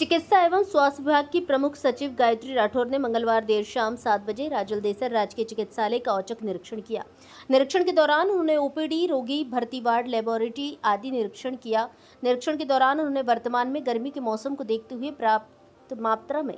चिकित्सा एवं स्वास्थ्य विभाग की प्रमुख सचिव गायत्री राठौर ने मंगलवार देर शाम 7 बजे राजलदेसर राजकीय चिकित्सालय का औचक निरीक्षण किया। निरीक्षण के दौरान उन्होंने ओपीडी, रोगी भर्ती वार्ड, लेबोरेटरी आदि निरीक्षण किया। निरीक्षण के दौरान उन्होंने वर्तमान में गर्मी के मौसम को देखते हुए पर्याप्त मात्रा में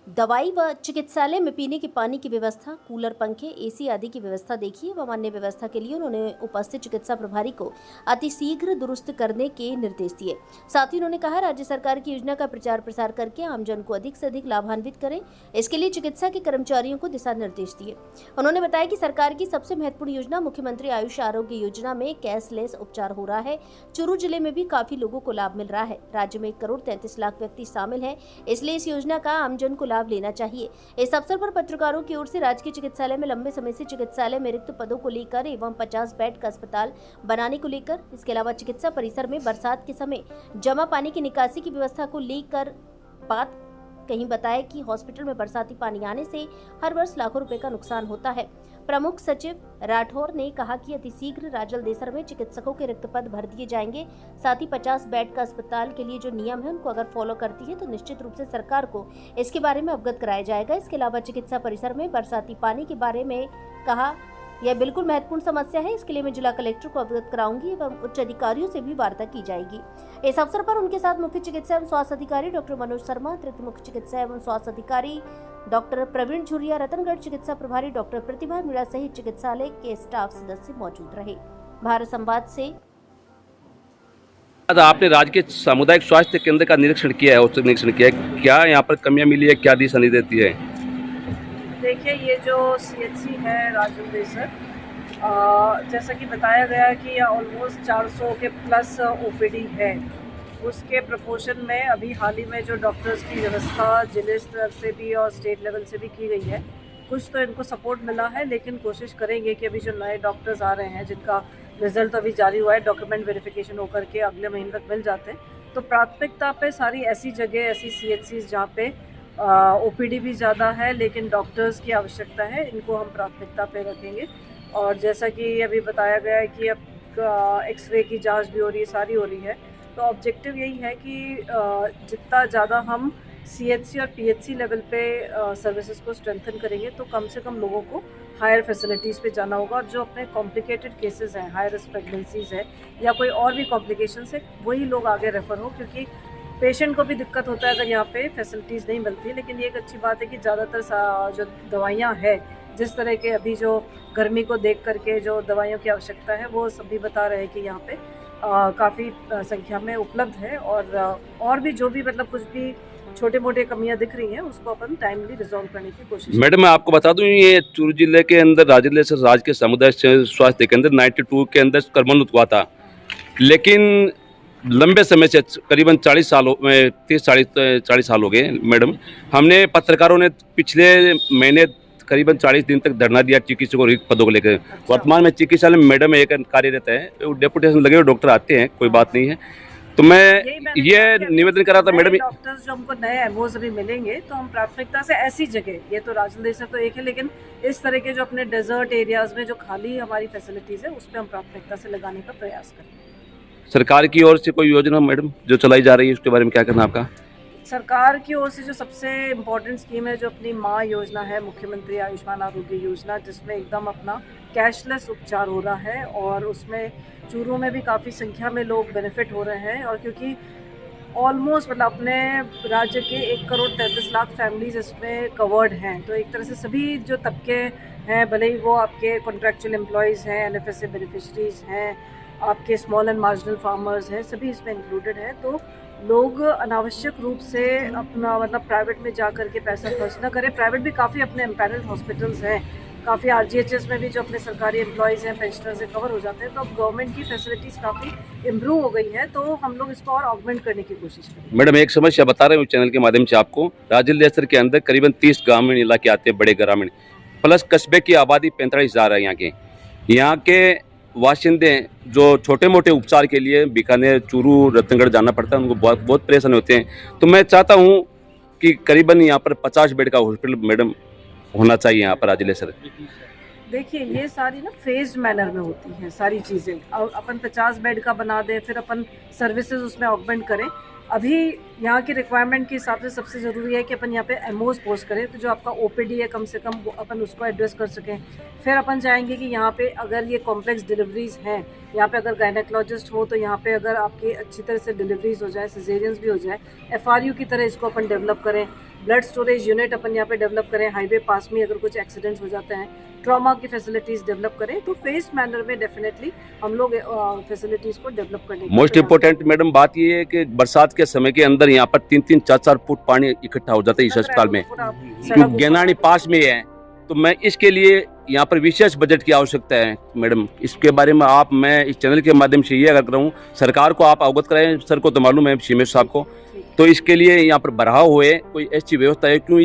दवाई व चिकित्सालय में पीने के पानी की व्यवस्था, कूलर, पंखे, एसी आदि की व्यवस्था देखी एवं अन्य व्यवस्था के लिए उन्होंने उपस्थित चिकित्सा प्रभारी को अतिशीघ्र दुरुस्त करने के निर्देश दिए। साथ ही उन्होंने कहा, राज्य सरकार की योजना का प्रचार प्रसार करके आमजन को अधिक से अधिक लाभान्वित करें, इसके लिए चिकित्सा के कर्मचारियों को दिशा निर्देश दिए। उन्होंने बताया कि सरकार की सबसे महत्वपूर्ण योजना मुख्यमंत्री आयुष आरोग्य योजना में कैशलेस उपचार हो रहा है। चूरू जिले में भी काफी लोगों को लाभ मिल रहा है। राज्य में 1,33,00,000 व्यक्ति शामिल है, इसलिए इस योजना का आमजन को लाभ लेना चाहिए। इस अवसर पर पत्रकारों की ओर से राजकीय चिकित्सालय में लंबे समय से चिकित्सालय में रिक्त पदों को लेकर एवं 50 बेड का अस्पताल बनाने को लेकर, इसके अलावा चिकित्सा परिसर में बरसात के समय जमा पानी की निकासी की व्यवस्था को लेकर बात कहीं बताया कि हॉस्पिटल में बरसाती पानी आने से हर वर्ष लाखों रुपए का नुकसान होता है। प्रमुख सचिव राठौर ने कहा कि अतिशीघ्र राजलदेसर में चिकित्सकों के रिक्त पद भर दिए जाएंगे। साथ ही 50 बेड का अस्पताल के लिए जो नियम है उनको अगर फॉलो करती है तो निश्चित रूप से सरकार को इसके बारे में अवगत कराया जाएगा। इसके अलावा चिकित्सा परिसर में बरसाती पानी के बारे में कहा, यह बिल्कुल महत्वपूर्ण समस्या है, इसके लिए मैं जिला कलेक्टर को अवगत कराऊंगी एवं उच्च अधिकारियों से भी वार्ता की जाएगी। इस अवसर पर उनके साथ मुख्य चिकित्सा एवं स्वास्थ्य अधिकारी डॉक्टर मनोज शर्मा, अतिरिक्त मुख्य चिकित्सा एवं स्वास्थ्य अधिकारी डॉक्टर प्रवीण झुरिया, रतनगढ़ चिकित्सा प्रभारी डॉक्टर प्रतिभा मीणा सहित चिकित्सालय के स्टाफ सदस्य मौजूद रहे। भारत संवाद से आपने राज्य के सामुदायिक स्वास्थ्य केंद्र का निरीक्षण किया है, औचक निरीक्षण किया है, क्या यहाँ पर कमियां मिली है, क्या दिशा निर्देश देती है? देखिए, ये जो सीएचसी है राजलदेसर, जैसा कि बताया गया है कि ऑलमोस्ट 400 के प्लस ओपीडी है। उसके प्रपोर्शन में अभी हाल ही में जो डॉक्टर्स की व्यवस्था जिले स्तर से भी और स्टेट लेवल से भी की गई है, कुछ तो इनको सपोर्ट मिला है, लेकिन कोशिश करेंगे कि अभी जो नए डॉक्टर्स आ रहे हैं जिनका रिजल्ट अभी जारी हुआ है, डॉक्यूमेंट वेरिफिकेशन होकर के अगले महीने तक मिल जाते हैं, तो प्राथमिकता पे सारी ऐसी जगह, ऐसी सीएचसीज जहाँ पे ओपीडी भी ज़्यादा है लेकिन डॉक्टर्स की आवश्यकता है, इनको हम प्राथमिकता पे रखेंगे। और जैसा कि अभी बताया गया है कि अब एक्सरे की जांच भी हो रही है, सारी हो रही है, तो ऑब्जेक्टिव यही है कि जितना ज़्यादा हम सीएचसी और पीएचसी लेवल पे सर्विसेज को स्ट्रेंथन करेंगे तो कम से कम लोगों को हायर फैसिलिटीज़ पे जाना होगा। और जो अपने कॉम्प्लिकेटेड केसेस हैं, हाई रिस्क प्रेगनेंसीज है या कोई और भी कॉम्प्लिकेशंस है, वही लोग आगे रेफ़र हो, क्योंकि पेशेंट को भी दिक्कत होता है अगर यहाँ पे फैसिलिटीज़ नहीं मिलती है। लेकिन ये एक अच्छी बात है कि ज़्यादातर जो दवाइयाँ हैं, जिस तरह के अभी जो गर्मी को देख करके जो दवाइयों की आवश्यकता है, वो सभी बता रहे हैं कि यहाँ पे काफ़ी संख्या में उपलब्ध है। और भी जो भी मतलब कुछ भी छोटे मोटे कमियां दिख रही हैं, उसको अपन टाइमली रिजॉल्व करने की कोशिश। मैडम, मैं आपको बता दूं, ये चूरू जिले के अंदर राजलदेसर राज्य के सामुदायिक स्वास्थ्य केंद्र 92 के अंदर कर्मोन्नत हुआ था, लेकिन लंबे समय से करीबन 40 साल 30-40 साल हो गए मैडम। हमने पत्रकारों ने पिछले महीने करीबन 40 दिन तक धरना दिया चिकित्सकों रिक्त पदों को लेकर। वर्तमान में चिकित्सालय में मैडम एक कार्यरत है, डेपुटेशन लगे हुए डॉक्टर आते हैं, कोई बात नहीं है। तो मैं ये निवेदन करा था मैडम, डॉक्टर्स जो हमको नए एमओज अभी मिलेंगे तो हम प्राथमिकता से ऐसी जगह, ये तो राजलदेसर तो एक है, लेकिन इस तरह के जो अपने डेजर्ट एरियाज में जो खाली हमारी फैसिलिटीज़ है, उस पर हम प्राथमिकता से लगाने का प्रयास करेंगे। सरकार की ओर से कोई योजना मैडम जो चलाई जा रही है, उसके बारे में क्या कहना आपका? सरकार की ओर से जो सबसे इम्पोर्टेंट स्कीम है, जो अपनी माँ योजना है, मुख्यमंत्री आयुष्मान आरोग्य योजना, जिसमें एकदम अपना कैशलेस उपचार हो रहा है, और उसमें चूरू में भी काफ़ी संख्या में लोग बेनिफिट हो रहे हैं। और क्योंकि ऑलमोस्ट मतलब अपने राज्य के 1,33,00,000 फैमिलीज इसमें कवर्ड हैं, तो एक तरह से सभी जो तबके हैं, भले ही वो आपके कॉन्ट्रैक्चुअल एम्प्लॉयज़ हैं, एनएफएसए बेनिफिशरीज हैं, आपके स्मॉल एंड मार्जिनल फार्मर्स हैं, सभी इसमें इंक्लूडेड हैं। तो लोग अनावश्यक रूप से अपना मतलब प्राइवेट में जा कर के पैसा खर्च ना करें। प्राइवेट भी काफ़ी अपने एम्पैनल्ड हॉस्पिटल्स हैं, काफ़ी आरजीएचएस में भी जो अपने सरकारी एम्प्लॉयज़ हैं, पेंशनर्स से कवर हो जाते हैं। तो अब गवर्नमेंट की फैसिलिटीज़ काफ़ी इम्प्रूव हो गई है, तो हम लोग इसको और ऑगमेंट करने की कोशिश करें। मैडम, एक समस्या बता रहे हूँ चैनल के माध्यम से आपको। राजलदेसर के अंदर करीबन 30 ग्रामीण इलाके आते हैं, बड़े ग्रामीण, प्लस कस्बे की आबादी 45,000 है। यहाँ के वाशिंदे जो छोटे मोटे उपचार के लिए बीकानेर, चूरू, रतनगढ़ जाना पड़ता है, उनको बहुत परेशान होते हैं। तो मैं चाहता हूँ कि करीबन यहाँ पर 50 बेड का हॉस्पिटल मैडम होना चाहिए यहाँ पर राजलदेसर। देखिए, ये सारी ना फेज्ड मैनर में होती हैं सारी चीज़ें। और अपन 50 बेड का बना दें, फिर अपन सर्विसेज उसमें ऑगमेंट करें। अभी यहाँ की रिक्वायरमेंट के हिसाब से सबसे ज़रूरी है कि अपन यहाँ पे एमओज पोस्ट करें, तो जो आपका ओपीडी है कम से कम वो अपन उसको एड्रेस कर सकें। फिर अपन चाहेंगे कि यहाँ पे अगर ये कॉम्प्लेक्स डिलीवरीज हैं, यहाँ पे अगर गायनेकोलॉजिस्ट हो तो यहाँ पे अगर आपकी अच्छी तरह से डिलीवरीज हो जाए, सिजेरियंस भी हो जाए, एफआरयू की तरह इसको अपन डेवलप करें। ब्लड स्टोरेज यूनिट अपन यहाँ पे डेवलप करें, हाईवे पास में अगर कुछ एक्सीडेंट्स हो जाते हैं, ट्रॉमा की फैसिलिटीज़ डेवलप करें, तो फेस मैनर में डेफिनेटली हम लोग फैसिलिटीज़ को डेवलप करने की मोस्ट इम्पोर्टेंट मैडम बात ये है कि बरसात के समय के अंदर यहाँ पर 3-3, 4-4 फुट पानी इकट्ठा हो जाता है इस अस्पताल में, क्योंकि गेनानी पास में है। तो मैं इसके लिए यहाँ पर विशेष बजट की आवश्यकता है मैडम। इसके बारे में मैं इस चैनल के माध्यम से ये अगर करूँ, सरकार को आप अवगत कराएं, सर को तो मालूम है सीमेश साहब को, तो इसके लिए यहाँ पर बढ़ाव हुए कोई ऐसी व्यवस्था है, क्यों